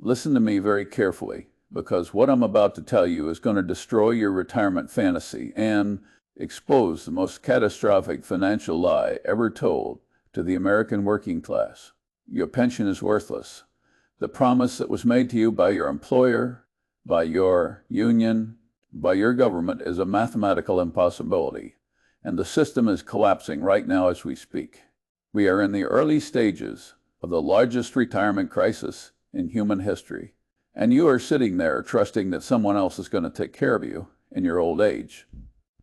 Listen to me very carefully, because what I'm about to tell you is going to destroy your retirement fantasy and expose the most catastrophic financial lie ever told to the American working class. Your pension is worthless. The promise that was made to you by your employer, by your union, by your government is a mathematical impossibility, and the system is collapsing right now as we speak. We are in the early stages of the largest retirement crisis in human history, and you are sitting there trusting that someone else is going to take care of you in your old age.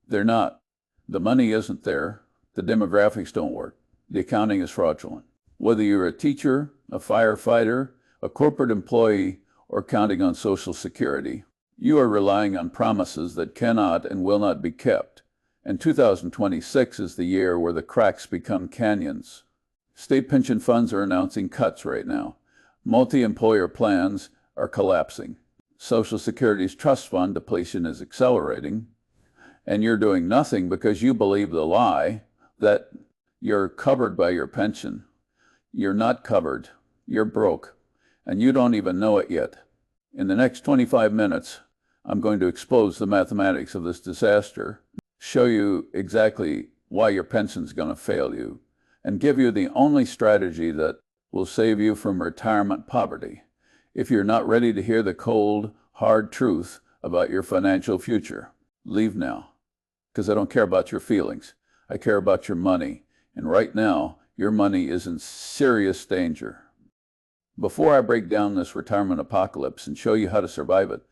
They're not. The money isn't there. The demographics don't work. The accounting is fraudulent. Whether you're a teacher, a firefighter, a corporate employee, or counting on Social Security, you are relying on promises that cannot and will not be kept. And 2026 is the year where the cracks become canyons. State pension funds are announcing cuts right now. Multi-employer plans are collapsing. Social Security's trust fund depletion is accelerating. And you're doing nothing because you believe the lie that you're covered by your pension. You're not covered. You're broke. And you don't even know it yet. In the next 25 minutes, I'm going to expose the mathematics of this disaster, show you exactly why your pension's going to fail you, and give you the only strategy that will save you from retirement poverty if you're not ready to hear the cold, hard truth about your financial future. Leave now, because I don't care about your feelings. I care about your money, and right now, your money is in serious danger. Before I break down this retirement apocalypse and show you how to survive it,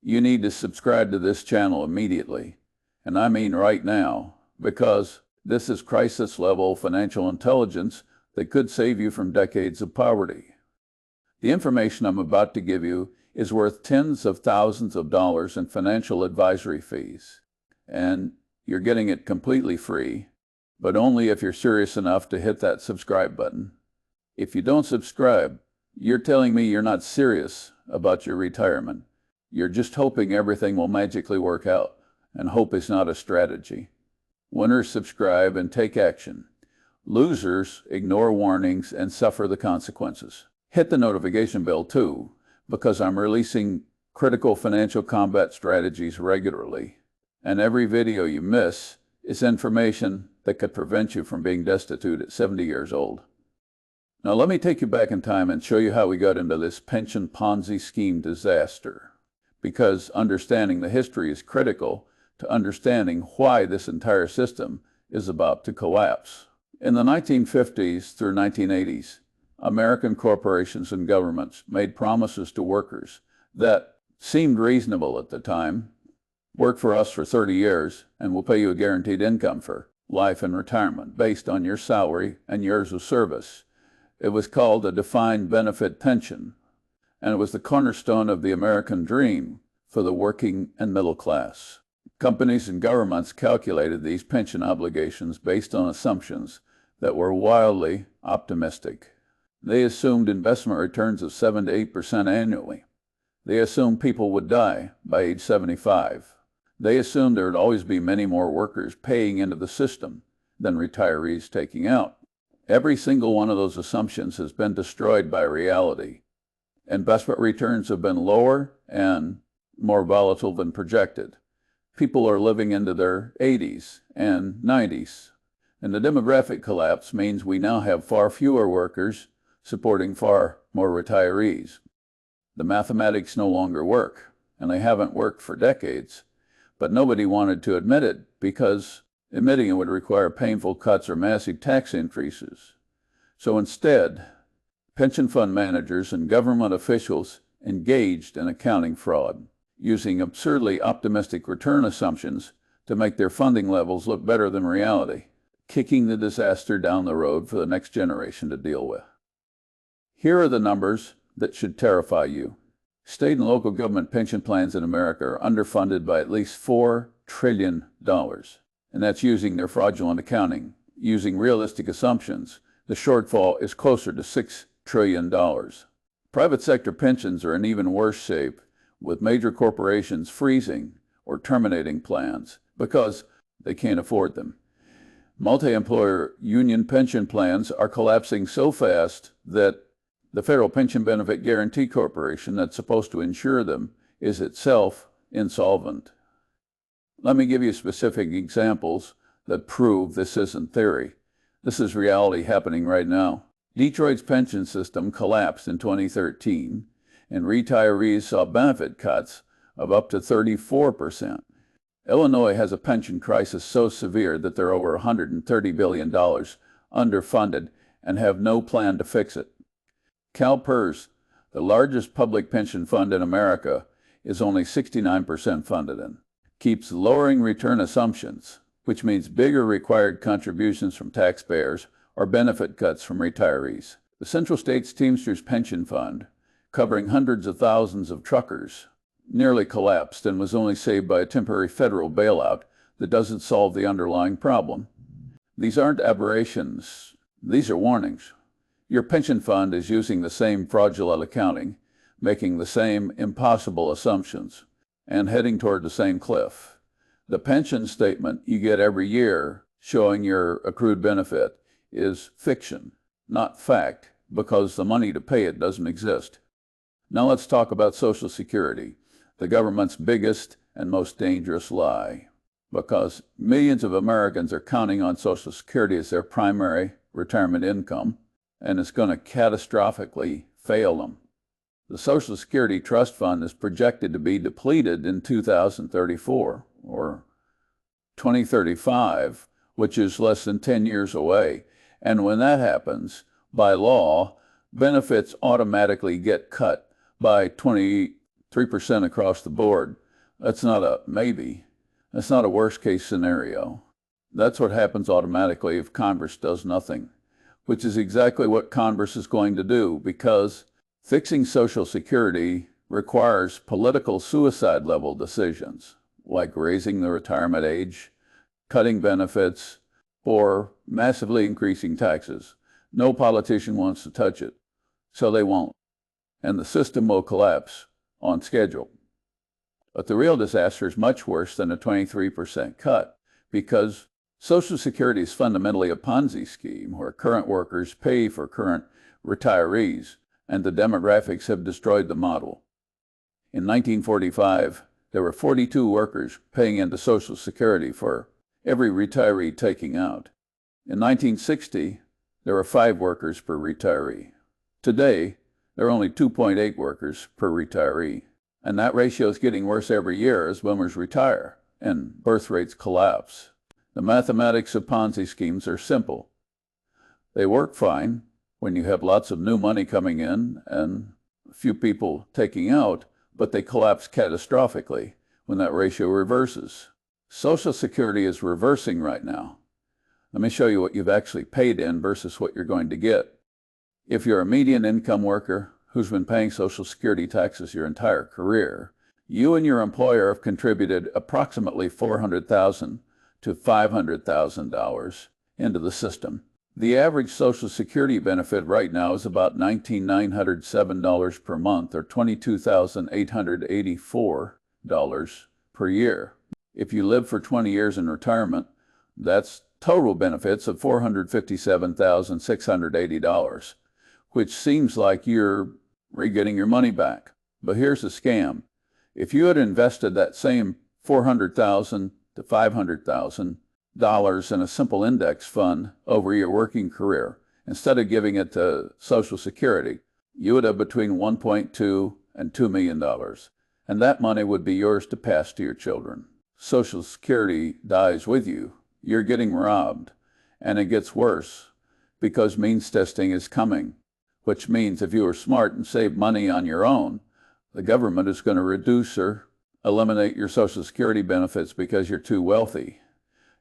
you need to subscribe to this channel immediately, and I mean right now, because this is crisis-level financial intelligence that could save you from decades of poverty. The information I'm about to give you is worth tens of thousands of dollars in financial advisory fees, and you're getting it completely free, but only if you're serious enough to hit that subscribe button. If you don't subscribe, you're telling me you're not serious about your retirement. You're just hoping everything will magically work out, and hope is not a strategy. Winners subscribe and take action. Losers ignore warnings and suffer the consequences. Hit the notification bell too, because I'm releasing critical financial combat strategies regularly, and every video you miss is information that could prevent you from being destitute at 70 years old. Now let me take you back in time and show you how we got into this pension Ponzi scheme disaster, because understanding the history is critical to understanding why this entire system is about to collapse. In the 1950s through 1980s, American corporations and governments made promises to workers that seemed reasonable at the time. Work for us for 30 years and we'll pay you a guaranteed income for life and retirement based on your salary and years of service. It was called a defined benefit pension, and it was the cornerstone of the American dream for the working and middle class. Companies and governments calculated these pension obligations based on assumptions that were wildly optimistic. They assumed investment returns of 7 to 8% annually. They assumed people would die by age 75. They assumed there would always be many more workers paying into the system than retirees taking out. Every single one of those assumptions has been destroyed by reality. Investment returns have been lower and more volatile than projected. People are living into their 80s and 90s. And the demographic collapse means we now have far fewer workers supporting far more retirees. The mathematics no longer work, and they haven't worked for decades. But nobody wanted to admit it because admitting it would require painful cuts or massive tax increases. So instead, pension fund managers and government officials engaged in accounting fraud, using absurdly optimistic return assumptions to make their funding levels look better than reality, kicking the disaster down the road for the next generation to deal with. Here are the numbers that should terrify you. State and local government pension plans in America are underfunded by at least $4 trillion. And that's using their fraudulent accounting. Using realistic assumptions, the shortfall is closer to $6 trillion. Private sector pensions are in even worse shape, with major corporations freezing or terminating plans because they can't afford them. Multi-employer union pension plans are collapsing so fast that The Federal Pension Benefit Guaranty Corporation that's supposed to insure them is itself insolvent. Let me give you specific examples that prove this isn't theory. This is reality happening right now. Detroit's pension system collapsed in 2013, and retirees saw benefit cuts of up to 34%. Illinois has a pension crisis so severe that they're over $130 billion underfunded and have no plan to fix it. CalPERS, the largest public pension fund in America, is only 69% funded and keeps lowering return assumptions, which means bigger required contributions from taxpayers or benefit cuts from retirees. The Central States Teamsters Pension Fund, covering hundreds of thousands of truckers, nearly collapsed and was only saved by a temporary federal bailout that doesn't solve the underlying problem. These aren't aberrations, these are warnings. Your pension fund is using the same fraudulent accounting, making the same impossible assumptions, and heading toward the same cliff. The pension statement you get every year showing your accrued benefit is fiction, not fact, because the money to pay it doesn't exist. Now let's talk about Social Security, the government's biggest and most dangerous lie, because millions of Americans are counting on Social Security as their primary retirement income, and it's going to catastrophically fail them. The Social Security Trust Fund is projected to be depleted in 2034 or 2035, which is less than 10 years away. And when that happens, by law, benefits automatically get cut by 23% across the board. That's not a maybe. That's not a worst-case scenario. That's what happens automatically if Congress does nothing, which is exactly what Congress is going to do, because fixing Social Security requires political suicide-level decisions, like raising the retirement age, cutting benefits, or massively increasing taxes. No politician wants to touch it, so they won't, and the system will collapse on schedule. But the real disaster is much worse than a 23% cut, because Social Security is fundamentally a Ponzi scheme where current workers pay for current retirees, and the demographics have destroyed the model. In 1945, there were 42 workers paying into Social Security for every retiree taking out. In 1960, there were 5 workers per retiree. Today, there are only 2.8 workers per retiree, and that ratio is getting worse every year as boomers retire and birth rates collapse. The mathematics of Ponzi schemes are simple. They work fine when you have lots of new money coming in and a few people taking out, but they collapse catastrophically when that ratio reverses. Social Security is reversing right now. Let me show you what you've actually paid in versus what you're going to get. If you're a median income worker who's been paying Social Security taxes your entire career, you and your employer have contributed approximately $400,000 to $500,000 into the system. The average Social Security benefit right now is about $19,907 per month, or $22,884 per year. If you live for 20 years in retirement, that's total benefits of $457,680, which seems like you're getting your money back. But here's the scam. If you had invested that same $400,000 to $500,000 in a simple index fund over your working career, instead of giving it to Social Security, you would have between $1.2 and $2 million, and that money would be yours to pass to your children. Social Security dies with you. You're getting robbed, and it gets worse because means testing is coming, which means if you are smart and save money on your own, the government is going to reduce or eliminate your Social Security benefits because you're too wealthy.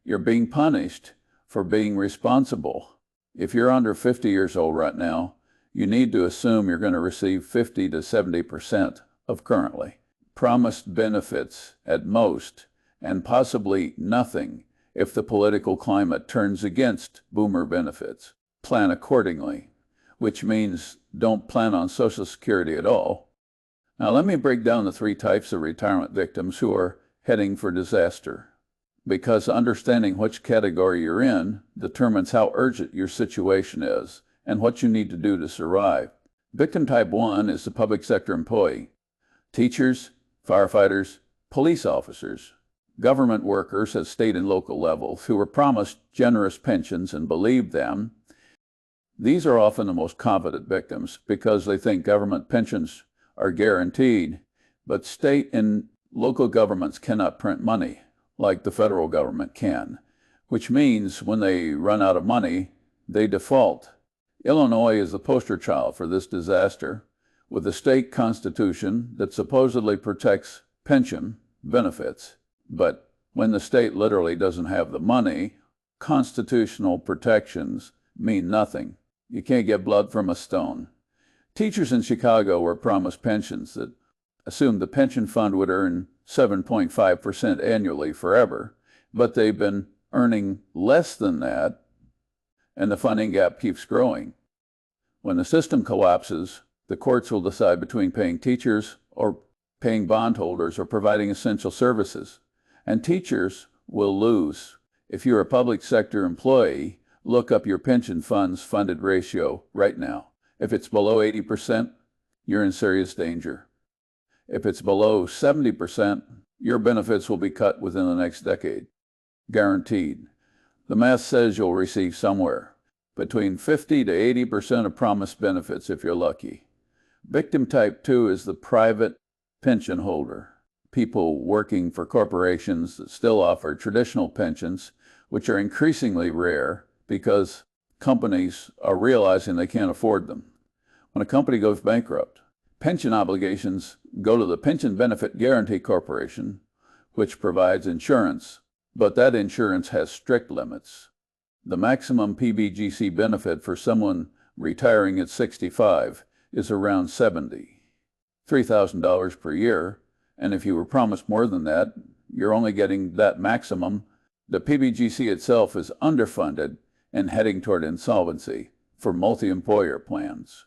You're being punished for being responsible. If you're under 50 years old right now, you need to assume you're going to receive 50 to 70% of currently promised benefits at most, and possibly nothing if the political climate turns against boomer benefits. Plan accordingly, which means don't plan on Social Security at all. Now let me break down the 3 types of retirement victims who are heading for disaster, because understanding which category you're in determines how urgent your situation is and what you need to do to survive. Victim type 1 is the public sector employee. Teachers, firefighters, police officers, government workers at state and local levels who were promised generous pensions and believed them. These are often the most confident victims because they think government pensions are guaranteed, but state and local governments cannot print money like the federal government can, which means when they run out of money, they default. Illinois is the poster child for this disaster, with a state constitution that supposedly protects pension benefits. But when the state literally doesn't have the money, constitutional protections mean nothing. You can't get blood from a stone. Teachers in Chicago were promised pensions that assumed the pension fund would earn 7.5% annually forever, but they've been earning less than that, and the funding gap keeps growing. When the system collapses, the courts will decide between paying teachers or paying bondholders or providing essential services, and teachers will lose. If you're a public sector employee, look up your pension fund's funded ratio right now. If it's below 80%, you're in serious danger. If it's below 70%, your benefits will be cut within the next decade. Guaranteed. The math says you'll receive somewhere between 50 to 80% of promised benefits if you're lucky. Victim type 2 is the private pension holder. People working for corporations that still offer traditional pensions, which are increasingly rare because companies are realizing they can't afford them. When a company goes bankrupt, pension obligations go to the Pension Benefit Guaranty Corporation, which provides insurance, but that insurance has strict limits. The maximum PBGC benefit for someone retiring at 65 is around $3,000 per year, and if you were promised more than that, you're only getting that maximum. The PBGC itself is underfunded and heading toward insolvency for multi-employer plans.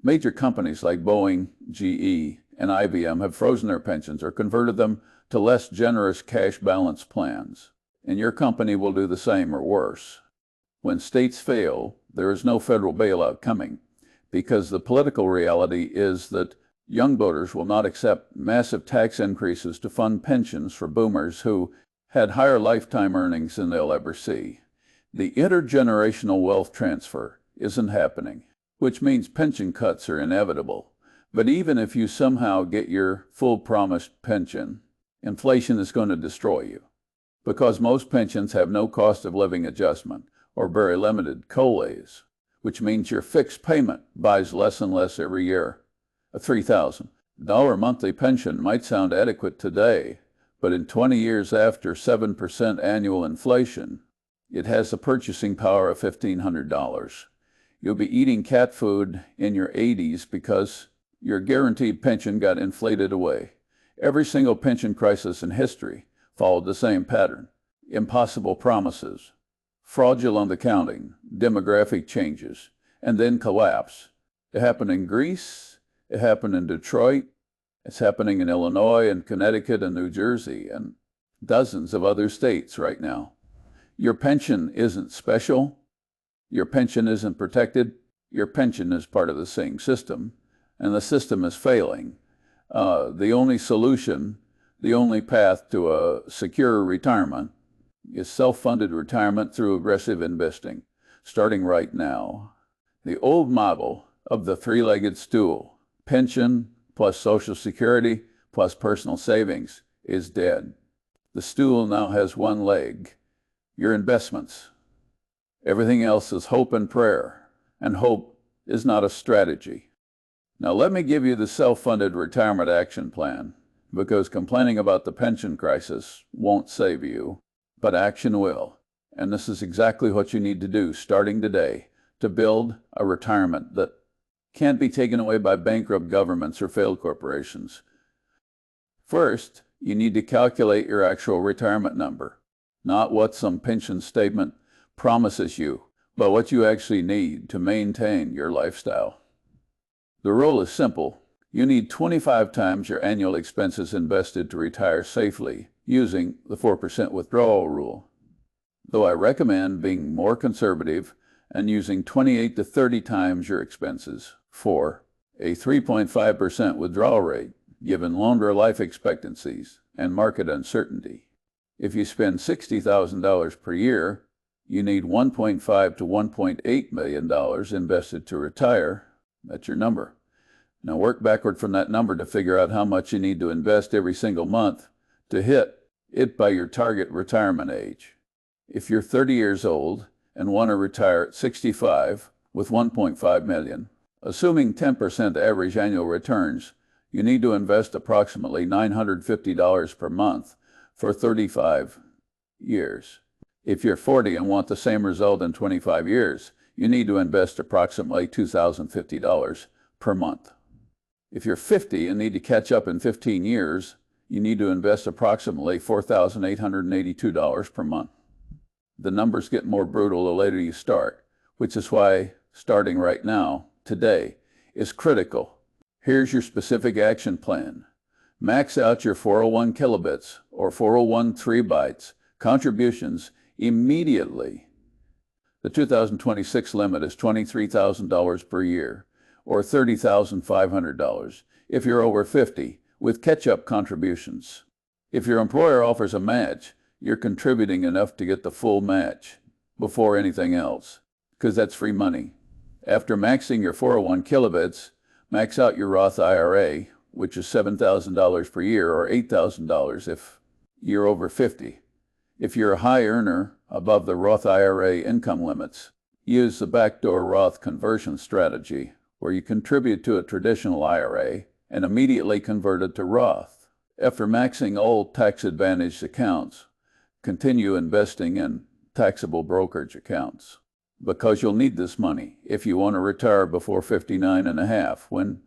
Major companies like Boeing, GE, and IBM have frozen their pensions or converted them to less generous cash balance plans, and your company will do the same or worse. When states fail, there is no federal bailout coming, because the political reality is that young voters will not accept massive tax increases to fund pensions for boomers who had higher lifetime earnings than they'll ever see. The intergenerational wealth transfer isn't happening, which means pension cuts are inevitable. But even if you somehow get your full promised pension, inflation is going to destroy you, because most pensions have no cost of living adjustment or very limited COLAs, which means your fixed payment buys less and less every year. A $3,000 monthly pension might sound adequate today, but in 20 years after 7% annual inflation, it has the purchasing power of $1,500. You'll be eating cat food in your 80s because your guaranteed pension got inflated away. Every single pension crisis in history followed the same pattern. Impossible promises, fraudulent accounting, demographic changes, and then collapse. It happened in Greece, it happened in Detroit, it's happening in Illinois and Connecticut and New Jersey and dozens of other states right now. Your pension isn't special. Your pension isn't protected. Your pension is part of the same system, and the system is failing. The only solution, the only path to a secure retirement is self-funded retirement through aggressive investing, starting right now. The old model of the three-legged stool, pension plus Social Security plus personal savings, is dead. The stool now has one leg, your investments. Everything else is hope and prayer, and hope is not a strategy. Now let me give you the self-funded retirement action plan, because complaining about the pension crisis won't save you, but action will. And this is exactly what you need to do starting today to build a retirement that can't be taken away by bankrupt governments or failed corporations. First, you need to calculate your actual retirement number, not what some pension statement promises you, but what you actually need to maintain your lifestyle. The rule is simple. You need 25 times your annual expenses invested to retire safely using the 4% withdrawal rule, though I recommend being more conservative and using 28 to 30 times your expenses for a 3.5% withdrawal rate, given longer life expectancies and market uncertainty. If you spend $60,000 per year, you need $1.5 to $1.8 million invested to retire. That's your number. Now work backward from that number to figure out how much you need to invest every single month to hit it by your target retirement age. If you're 30 years old and want to retire at 65 with $1.5 million, assuming 10% average annual returns, you need to invest approximately $950 per month for 35 years. If you're 40 and want the same result in 25 years, you need to invest approximately $2,050 per month. If you're 50 and need to catch up in 15 years, you need to invest approximately $4,882 per month. The numbers get more brutal the later you start, which is why starting right now, today, is critical. Here's your specific action plan. Max out your 401 kilobits or 401 3 bytes contributions immediately. The 2026 limit is $23,000 per year, or $30,500 if you're over 50, with catch-up contributions. If your employer offers a match, you're contributing enough to get the full match before anything else, because that's free money. After maxing your 401 kilobits, max out your Roth IRA, which is $7,000 per year, or $8,000 if you're over 50. If you're a high earner above the Roth IRA income limits, use the backdoor Roth conversion strategy, where you contribute to a traditional IRA and immediately convert it to Roth. After maxing all tax-advantaged accounts, continue investing in taxable brokerage accounts, because you'll need this money if you want to retire before 59 and a half, when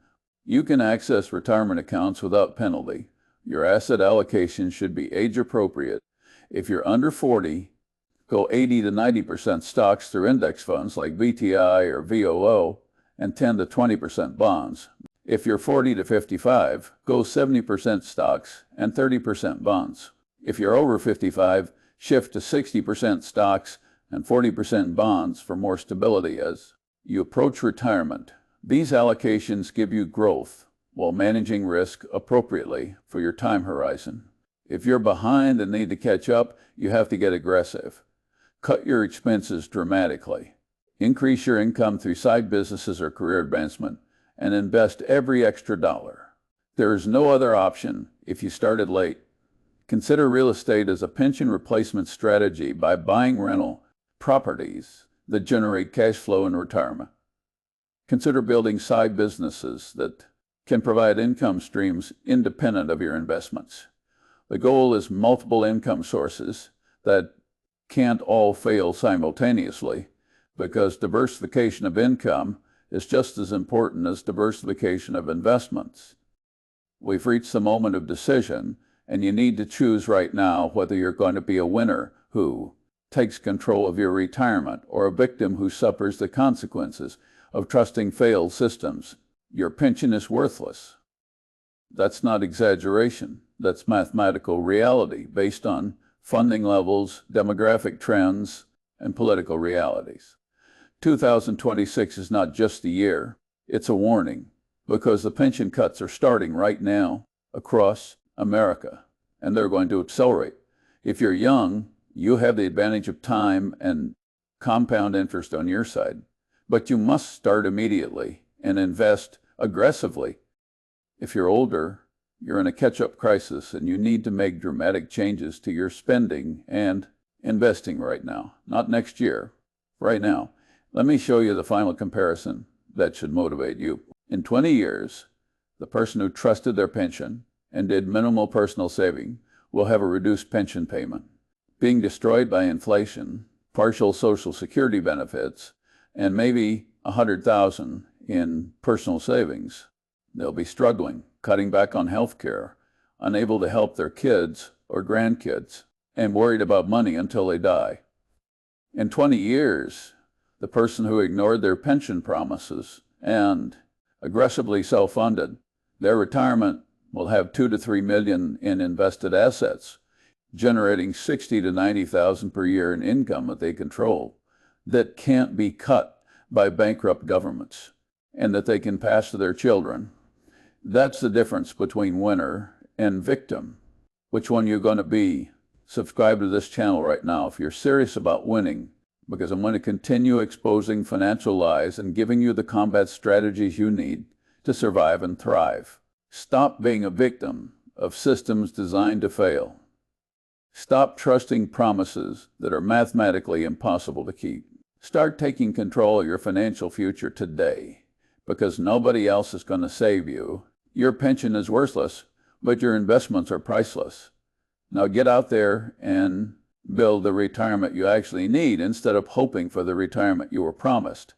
you can access retirement accounts without penalty. Your asset allocation should be age appropriate. If you're under 40, go 80 to 90% stocks through index funds like VTI or VOO, and 10 to 20% bonds. If you're 40 to 55, go 70% stocks and 30% bonds. If you're over 55, shift to 60% stocks and 40% bonds for more stability as you approach retirement. These allocations give you growth while managing risk appropriately for your time horizon. If you're behind and need to catch up, you have to get aggressive. Cut your expenses dramatically. Increase your income through side businesses or career advancement, and invest every extra dollar. There is no other option if you started late. Consider real estate as a pension replacement strategy by buying rental properties that generate cash flow in retirement. Consider building side businesses that can provide income streams independent of your investments. The goal is multiple income sources that can't all fail simultaneously, because diversification of income is just as important as diversification of investments. We've reached the moment of decision, and you need to choose right now whether you're going to be a winner who takes control of your retirement or a victim who suffers the consequences of trusting failed systems. Your pension is worthless. That's not exaggeration. That's mathematical reality based on funding levels, demographic trends, and political realities. 2026 is not just a year, it's a warning, because the pension cuts are starting right now across America, and they're going to accelerate. If you're young, you have the advantage of time and compound interest on your side, but you must start immediately and invest aggressively. If you're older, you're in a catch-up crisis and you need to make dramatic changes to your spending and investing right now, not next year, right now. Let me show you the final comparison that should motivate you. In 20 years, the person who trusted their pension and did minimal personal saving will have a reduced pension payment, being destroyed by inflation, partial Social Security benefits, and maybe $100,000 in personal savings. They'll be struggling, cutting back on health care, unable to help their kids or grandkids, and worried about money until they die. In 20 years, the person who ignored their pension promises and aggressively self-funded, their retirement will have $2 to $3 million in invested assets, generating $60,000 to $90,000 per year in income that they control, that can't be cut by bankrupt governments. and that they can pass to their children. That's the difference between winner and victim. Which one you're going to be? Subscribe to this channel right now if you're serious about winning, because I'm going to continue exposing financial lies and giving you the combat strategies you need to survive and thrive. Stop being a victim of systems designed to fail. Stop trusting promises that are mathematically impossible to keep. Start taking control of your financial future today, because nobody else is going to save you. Your pension is worthless, but your investments are priceless. Now get out there and build the retirement you actually need instead of hoping for the retirement you were promised.